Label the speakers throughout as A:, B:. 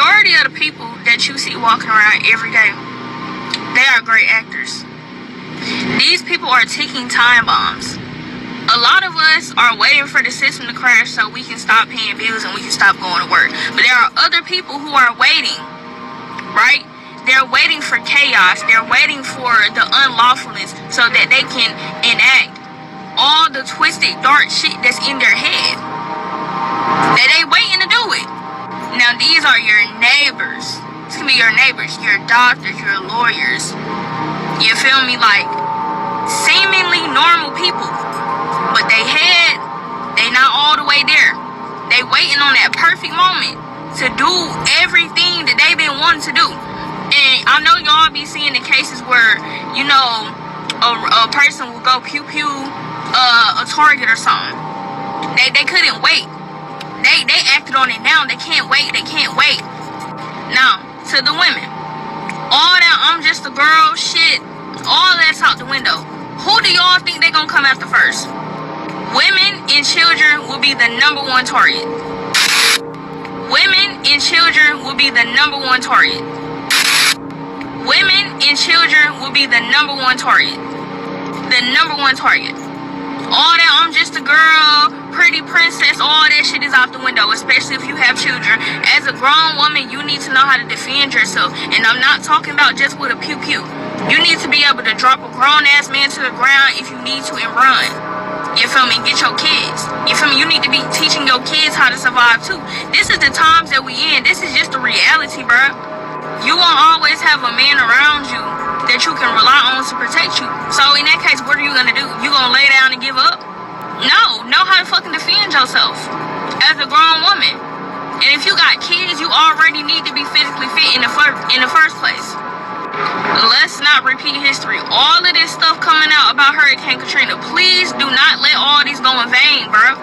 A: majority of the people that you see walking around every day, they are great actors. These people are ticking time bombs. A lot of us are waiting for the system to crash so we can stop paying bills and we can stop going to work. But there are other people who are waiting, right? They're waiting for chaos. They're waiting for the unlawfulness so that they can enact all the twisted, dark shit that's in their head. That they waiting to do it. Now, these are your neighbors. This can be your neighbors, your doctors, your lawyers. You feel me? Like, seemingly normal people. But they not all the way there. They waiting on that perfect moment to do everything that they've been wanting to do. And I know y'all be seeing the cases where, you know, a person will go pew pew a Target or something. They couldn't wait. They acted on it now. They can't wait. They can't wait. Now, to the women, all that I'm just a girl shit, all that's out the window. Who do y'all think they gonna come after first? Women and children will be the #1 target. Women and children will be the #1 target. Women and children will be the #1 target. The #1 target. All that I'm just a girl, pretty princess, all that shit is out the window, especially if you have children. As a grown woman, you need to know how to defend yourself. And I'm not talking about just with a pew pew. You need to be able to drop a grown ass man to the ground if you need to and run. You feel me? Get your kids. You feel me? You need to be teaching your kids how to survive too. This is the times that we in. This is just the reality, bro. You won't always have a man around you that you can rely on to protect you. So in that case, what are you gonna do? You gonna lay down and give up? No. Know how to fucking defend yourself as a grown woman. And if you got kids, you already need to be physically fit in the first place. Let's not repeat history. All of this stuff coming out about Hurricane Katrina, please do not let all these go in vain, bro.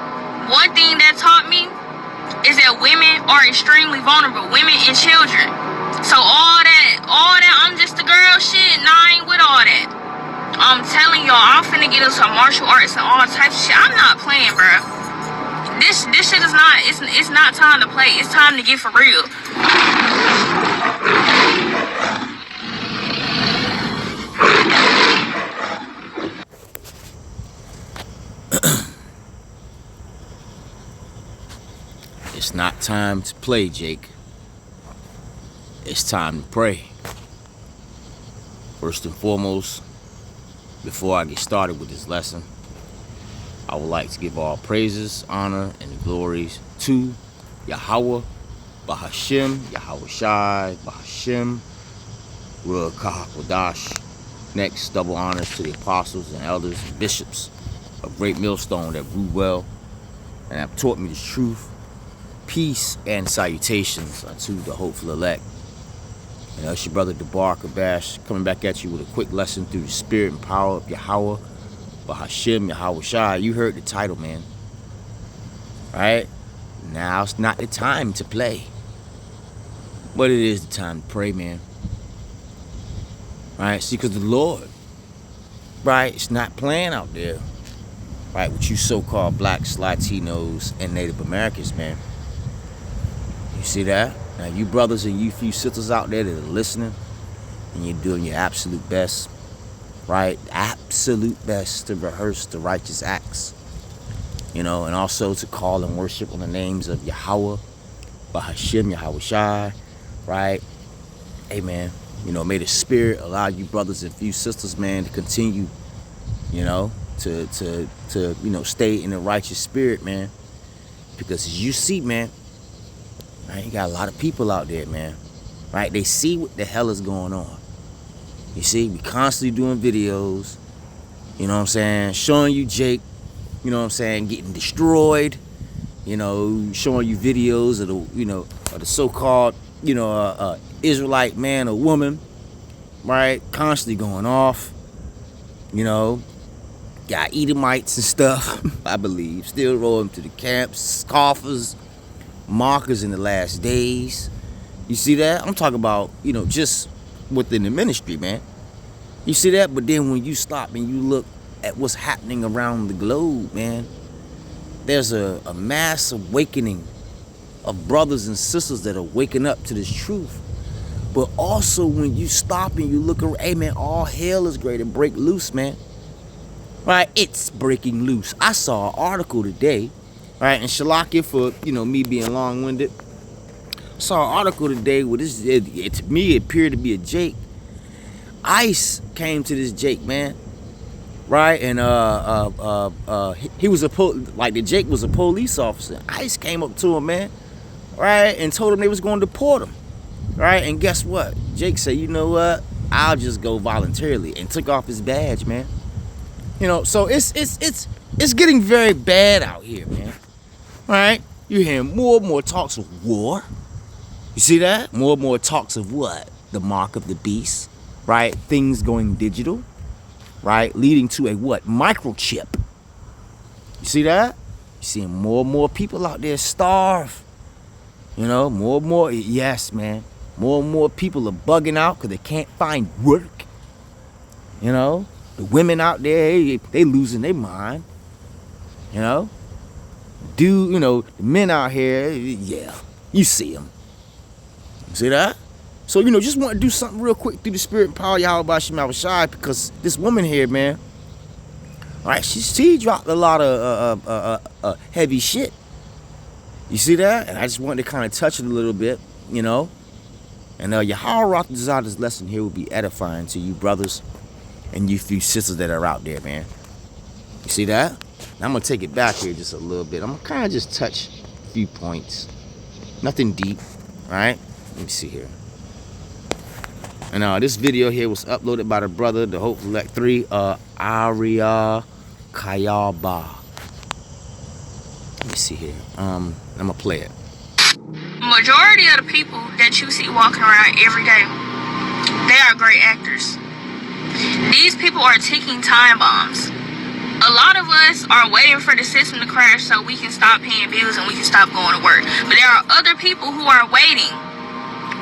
A: One thing that taught me is that women are extremely vulnerable, women and children. So all that I'm just a girl shit, nah, I ain't with all that. I'm telling y'all, I'm finna get into martial arts and all types of shit. I'm not playing, bro. This shit is not, it's not time to play. It's time to get for real.
B: It's not time to play, Jake. It's time to pray. First and foremost, before I get started with this lesson, I would like to give all praises, honor, and glories to Yahweh, Bahashem, Yahweh Shai, Bahashem, Ruach HaKodesh. Next, double honors to the apostles and elders and bishops of Great Millstone that grew well and have taught me the truth. Peace and salutations unto the hopeful elect. And it's your brother Debar Kabash coming back at you with a quick lesson through the spirit and power of Yahweh, Bahashem, Yahweh Shai. You heard the title, man. Right? Now it's not the time to play, but it is the time to pray, man. Right? See, because the Lord, right, it's not playing out there, right, with you so-called blacks, Latinos, and Native Americans, man. You see that? Now, you brothers and you few sisters out there that are listening, and you're doing your absolute best, right? Absolute best to rehearse the righteous acts, you know, and also to call and worship on the names of Yahweh, Bahashem, Yahweh Shai, right? Amen. You know, may the Spirit allow you brothers and few sisters, man, to continue, you know, to you know, stay in the righteous spirit, man. Because as you see, man, right, you got a lot of people out there, man, right? They see what the hell is going on. You see, we constantly doing videos, you know what I'm saying, showing you Jake, you know what I'm saying, getting destroyed, you know, showing you videos of the, you know, of the so-called, you know, Israelite man or woman, right, constantly going off, you know, got Edomites and stuff, I believe, still rolling to the camps, scoffers, markers in the last days. You see that? I'm talking about, you know, just within the ministry, man. You see that? But then when you stop and you look at what's happening around the globe, man, there's a mass awakening of brothers and sisters that are waking up to this truth. But also when you stop and you look around, hey man, all hell is great and break loose, man. Right? It's breaking loose. I saw an article today, right? And Shalakia for, me being long-winded. Saw an article today where to me it appeared to be a Jake. ICE came to this Jake, man. Right? And he was the Jake was a police officer. ICE came up to him, man. Right? And told him they was going to deport him. Right? And guess what? Jake said, you know what? I'll just go voluntarily, and took off his badge, man. So it's getting very bad out here, man. Right? You're hearing more and more talks of war. You see that? More and more talks of what? The mark of the beast. Right? Things going digital. Right? Leading to a what? Microchip. You see that? You're seeing more and more people out there starve. More and more. Yes, man. More and more people are bugging out because they can't find work. The women out there, they losing their mind. The men out here, yeah, you see them. See that? So, just want to do something real quick through the spirit and power of Yahweh Shema Shai, because this woman here, man, all right, she dropped a lot of heavy shit. You see that? And I just wanted to kind of touch it a little bit, And Yahweh desire this lesson here will be edifying to you brothers and you few sisters that are out there, man. You see that? Now I'm going to take it back here just a little bit. I'm going to kind of just touch a few points. Nothing deep, all right? Let me see here. And this video here was uploaded by the brother, the Hope Elect 3, Aria Kayaba. Let me see here. I'm going to play it.
A: Majority of the people that you see walking around every day, they are great actors. These people are ticking time bombs. A lot of us are waiting for the system to crash so we can stop paying bills and we can stop going to work. But there are other people who are waiting,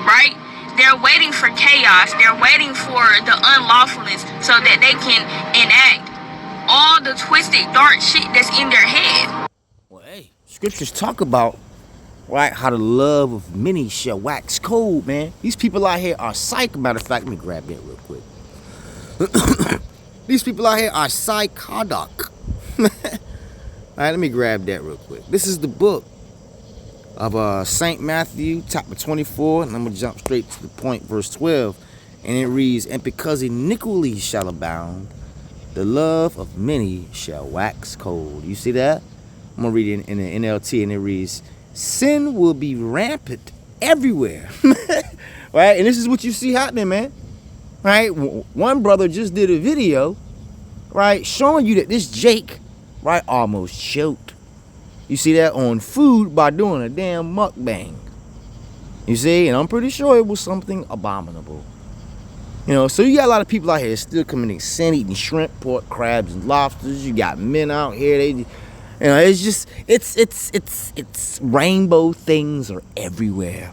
A: right? They're waiting for chaos. They're waiting for the unlawfulness so that they can enact all the twisted, dark shit that's in their head.
B: Well, hey, scriptures talk about, right, how the love of many shall wax cold, man. These people out here are psych. Matter of fact, let me grab that real quick. These people out here are psychotic. All right, let me grab that real quick. This is the book of St. Matthew, chapter 24, and I'm going to jump straight to the point, verse 12. And it reads, and because iniquity shall abound, the love of many shall wax cold. You see that? I'm going to read it in the NLT, and it reads, sin will be rampant everywhere. Right? And this is what you see happening, man. Right? One brother just did a video, right, showing you that this Jake, right, almost choked. You see that on food by doing a damn mukbang. You see? And I'm pretty sure it was something abominable. So you got a lot of people out here still committing sin, eating shrimp, pork, crabs, and lobsters. You got men out here, it's just, it's rainbow things are everywhere.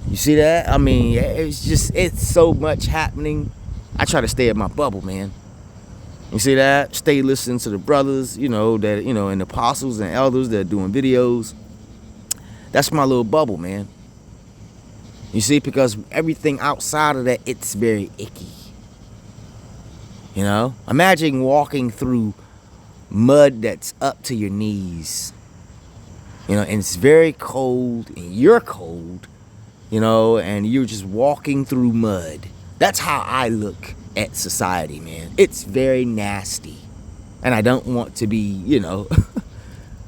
B: You see that? I mean, it's so much happening. I try to stay in my bubble, man. You see that? Stay listening to the brothers, that, and the apostles and elders that are doing videos. That's my little bubble, man. You see, because everything outside of that, it's very icky. Imagine walking through mud that's up to your knees. And it's very cold, and you're cold, and you're just walking through mud. That's how I look at society, man. It's very nasty. And I don't want to be,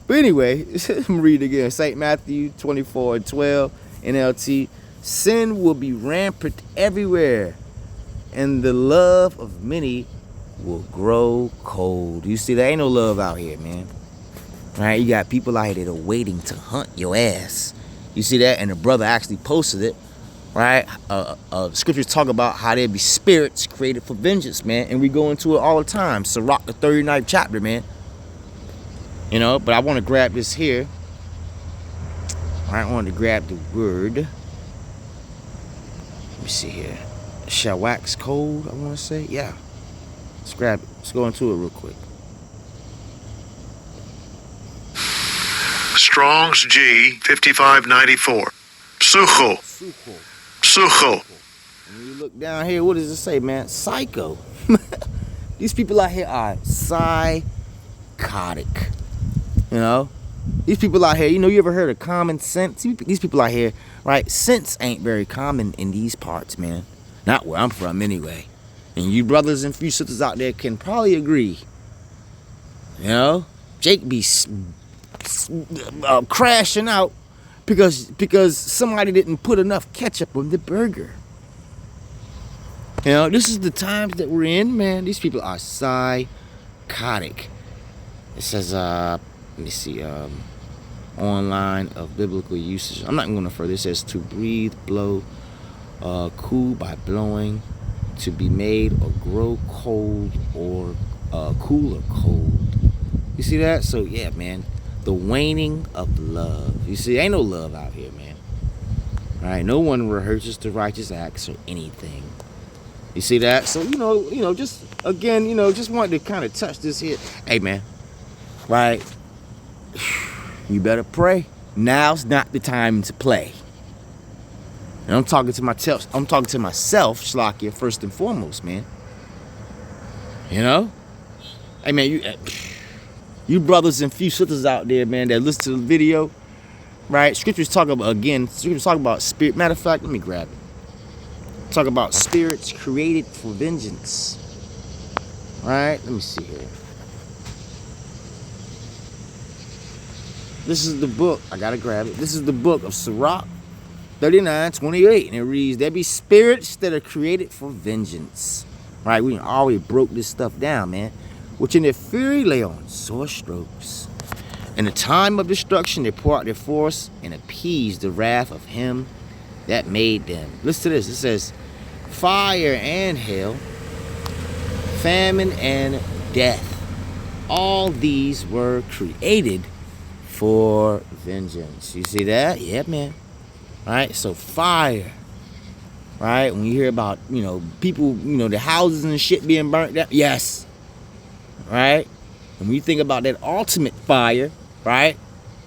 B: But anyway, let me read it again. St. Matthew 24:12, NLT. Sin will be rampant everywhere, and the love of many will grow cold. You see, there ain't no love out here, man. All right, you got people out here that are waiting to hunt your ass. You see that? And the brother actually posted it. Right? Scriptures talk about how there be spirits created for vengeance, man. And we go into it all the time. Sirach, the 39th chapter, man. But I want to grab this here. I want to grab the word. Let me see here. Shall wax cold, I want to say. Yeah. Let's grab it. Let's go into it real quick.
C: Strong's G 5594. Sucho.
B: Sucho.
C: Sucho.
B: When you look down here, what does it say, man? Psycho. These people out here are psychotic. You know? These people out here, you know, you ever heard of common sense? These people out here, right? Sense ain't very common in these parts, man. Not where I'm from, anyway. And you brothers and few sisters out there can probably agree. You know? Jake be crashing out because somebody didn't put enough ketchup on the burger. You know, this is the times that we're in, man. These people are psychotic. It says, let me see, online of biblical usage. I'm not going to further. It says to breathe, blow, cool by blowing, to be made or grow cold or cool or cold. You see that? So yeah, man, the waning of love. You see, ain't no love out here, man. All right, no one rehearses the righteous acts or anything. You see that? So you know, just again, you know, just wanted to kind of touch this here. Hey, man, right? You better pray. Now's not the time to play. And I'm talking to myself, Shlakia, first and foremost, man. You know? Hey, man, you brothers and few sisters out there, man, that listen to the video, right? Scriptures talk about spirit. Matter of fact, let me grab it. Talk about spirits created for vengeance. Right? Let me see here. This is the book. I gotta grab it. This is the book of Sirach 39:28, and it reads, "There be spirits that are created for vengeance." Right? We already broke this stuff down, man. Which in their fury lay on sore strokes. In the time of destruction, they pour out their force and appease the wrath of him that made them. Listen to this. It says, fire and hail, famine and death, all these were created for vengeance. You see that? Yeah, man. All right, so fire. Right? When you hear about, you know, people, you know, the houses and shit being burnt down. Yes. Right? And when you think about that ultimate fire, right?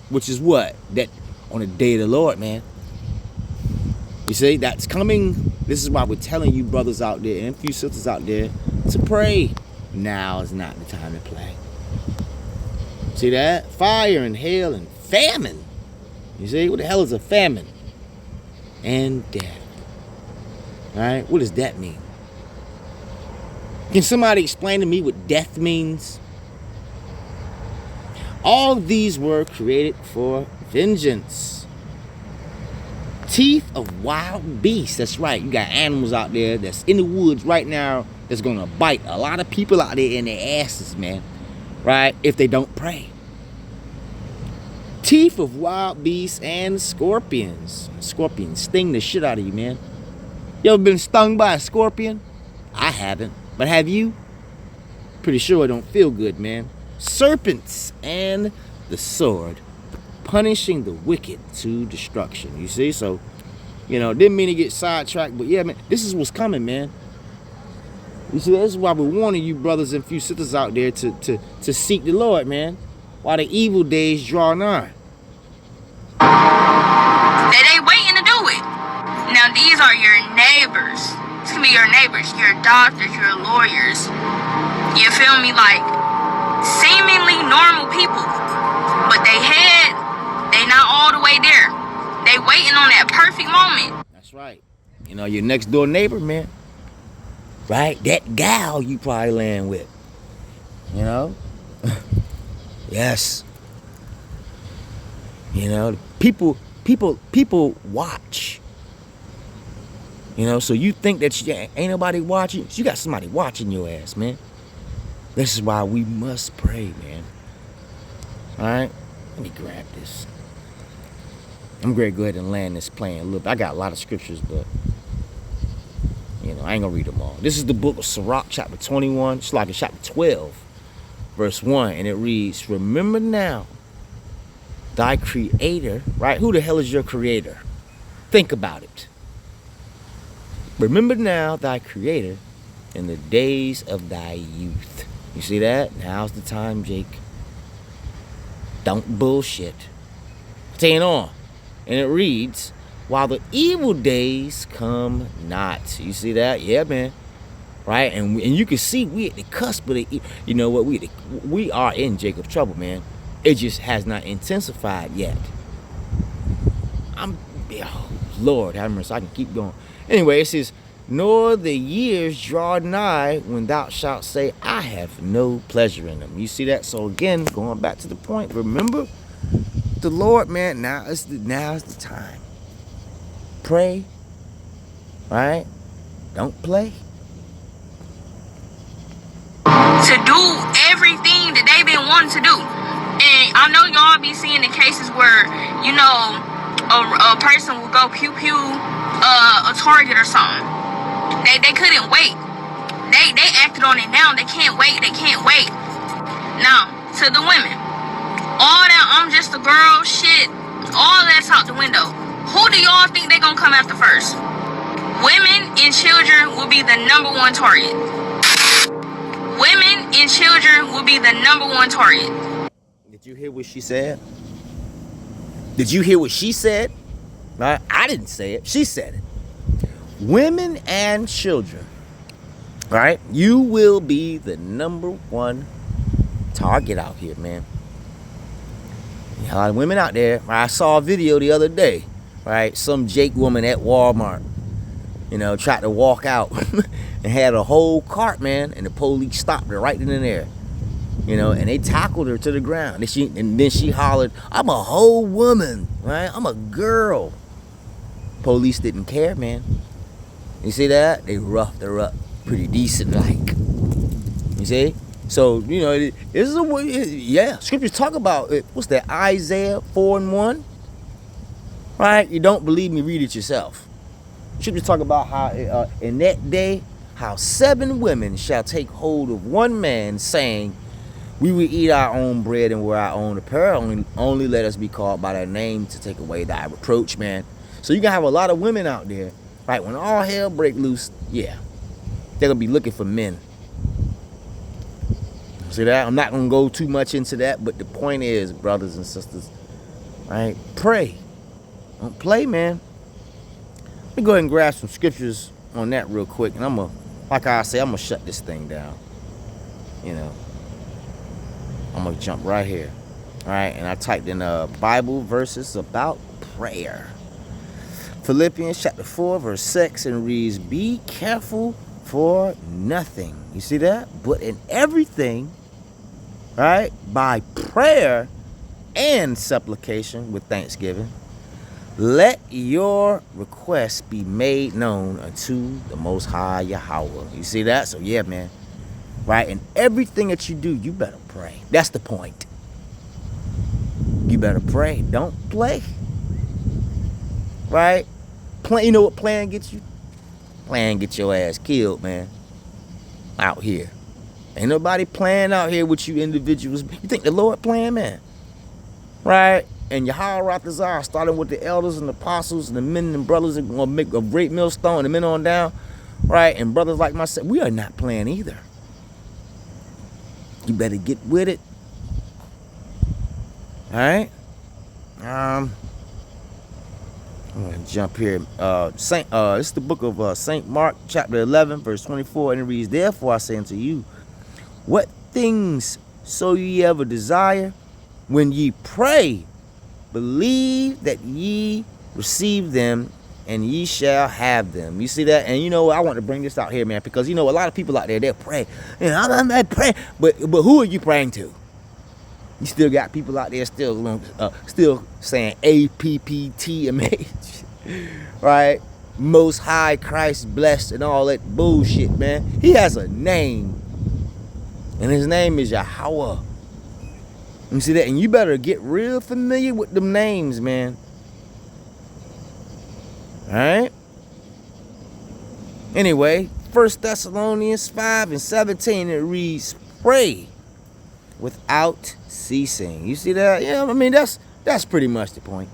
B: Which is what? That on the day of the Lord, man. You see, that's coming. This is why we're telling you brothers out there and a few sisters out there to pray. Now is not the time to play. See that? Fire and hail and famine. You see, what the hell is a famine? And death. Alright, what does that mean? Can somebody explain to me what death means? All of these were created for vengeance. Teeth of wild beasts. That's right. You got animals out there that's in the woods right now that's gonna bite a lot of people out there in their asses, man. Right? If they don't pray. Teeth of wild beasts and scorpions. Scorpions sting the shit out of you, man. You ever been stung by a scorpion? I haven't. But have you? Pretty sure it don't feel good, man. Serpents and the sword, punishing the wicked to destruction. You see? So, you know, didn't mean to get sidetracked, but yeah, man, this is what's coming, man. You see, this is why we're warning you brothers and few sisters out there to seek the Lord, man, while the evil days draw nigh.
A: They ain't waiting to do it. Now, these are your neighbors. It's gonna be your neighbors, your doctors, your lawyers. You feel me? Like, seemingly normal people. But they not all the way there. They waiting on that perfect moment.
B: That's right. You know, your next door neighbor, man. Right? That gal you probably laying with. You know? Yes. You know, people watch. You know, so you think that ain't nobody watching? You got somebody watching your ass, man. This is why we must pray, man. All right? Let me grab this. I'm going to go ahead and land this plane a little bit. I got a lot of scriptures, but, you know, I ain't going to read them all. This is the book of Sirach, chapter 21. It's like chapter 12, verse 1. And it reads, remember now thy creator, right? Who the hell is your creator? Think about it. Remember now thy creator in the days of thy youth. You see that? Now's the time, Jake. Don't bullshit. 14 on. And it reads, while the evil days come not. You see that? Yeah, man. Right? And you can see we at the cusp of the, you know what, we are in Jacob's trouble, man. It just has not intensified yet. Lord have mercy, I can keep going. Anyway, it says, nor the years draw nigh when thou shalt say, I have no pleasure in them. You see that? So again, going back to the point, remember the Lord, man, now is the time. Pray, right? Don't play.
A: To do everything that they've been wanting to do. And I know y'all be seeing the cases where, you know, a person will go pew pew a target or something. They couldn't wait. They acted on it now. They can't wait. Now, to the women, all that I'm just a girl shit, all that's out the window. Who do y'all think they gonna come after first? Women and children will be the number one target. Women and children will be the number one target.
B: Did you hear what she said? Did you hear what she said? Right? I didn't say it. She said it. Women and children, right? You will be the number one target out here, man. A lot of women out there. I saw a video the other day, right? Some Jake woman at Walmart, you know, tried to walk out and had a whole cart, man, and the police stopped her right then and there. You know, and they tackled her to the ground. And then she hollered, I'm a whole woman, right? I'm a girl. Police didn't care, man. You see that? They roughed her up pretty decent like. You see? So, you know, this is a way, yeah, scriptures talk about it. What's that? Isaiah 4:1. Right? You don't believe me, read it yourself. Scriptures talk about how in that day, how 7 women shall take hold of one man, saying, we will eat our own bread and wear our own apparel. Only let us be called by thy name to take away thy reproach, man. So you can have a lot of women out there, right? When all hell break loose, yeah, they're gonna be looking for men. See that? I'm not gonna go too much into that, but the point is, brothers and sisters, right? Pray. Don't play, man. Let me go ahead and grab some scriptures on that real quick, and like I say, I'm gonna shut this thing down. You know. I'm gonna jump right here. All right, and I typed in Bible verses about prayer. Philippians chapter 4 verse 6, and reads, be careful for nothing. You see that? But in everything, right, by prayer and supplication with thanksgiving, let your requests be made known unto the Most High Yahweh. You see that? So yeah, man. Right? And everything that you do, you better pray. That's the point. You better pray. Don't play. Right? Play, you know what playing gets you? Playing get your ass killed, man. Out here. Ain't nobody playing out here with you individuals. You think the Lord playing, man? Right? And Yahweh Ratazar, starting with the elders and the apostles and the men and brothers, are going to make a great millstone and the men on down. Right? And brothers like myself, we are not playing either. You better get with it. All right. I'm gonna jump here. This is the book of Saint Mark, chapter 11, verse 24, and it reads, therefore I say unto you, what things so ye ever desire, when ye pray, believe that ye receive them, and ye shall have them. You see that? And you know, I want to bring this out here, man, because you know, a lot of people out there, they'll pray. You know, I'm praying, but who are you praying to? You still got people out there still saying APPTMH, right? Most High, Christ blessed, and all that bullshit, man. He has a name, and his name is Yahweh. You see that? And you better get real familiar with them names, man. All right. Anyway, 1 Thessalonians 5:17, it reads, pray without ceasing. You see that? Yeah, I mean, that's pretty much the point.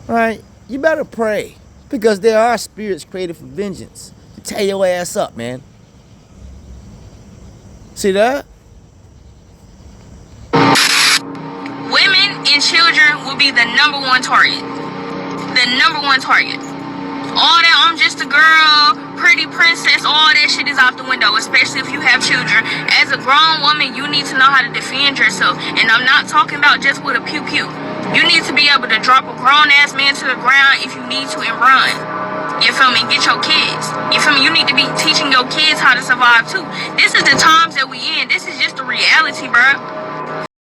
B: All right? You better pray, because there are spirits created for vengeance to tear your ass up, man. See that?
A: Women and children will will be the number one target. The number one target. All that I'm just a girl, pretty princess, all that shit is out the window, especially if you have children. As a grown woman, you need to know how to defend yourself. And I'm not talking about just with a pew-pew. You need to be able to drop a grown-ass man to the ground if you need to and run. You feel me? Get your kids. You feel me? You need to be teaching your kids how to survive too. This is the times that we in. This is just the reality, bro.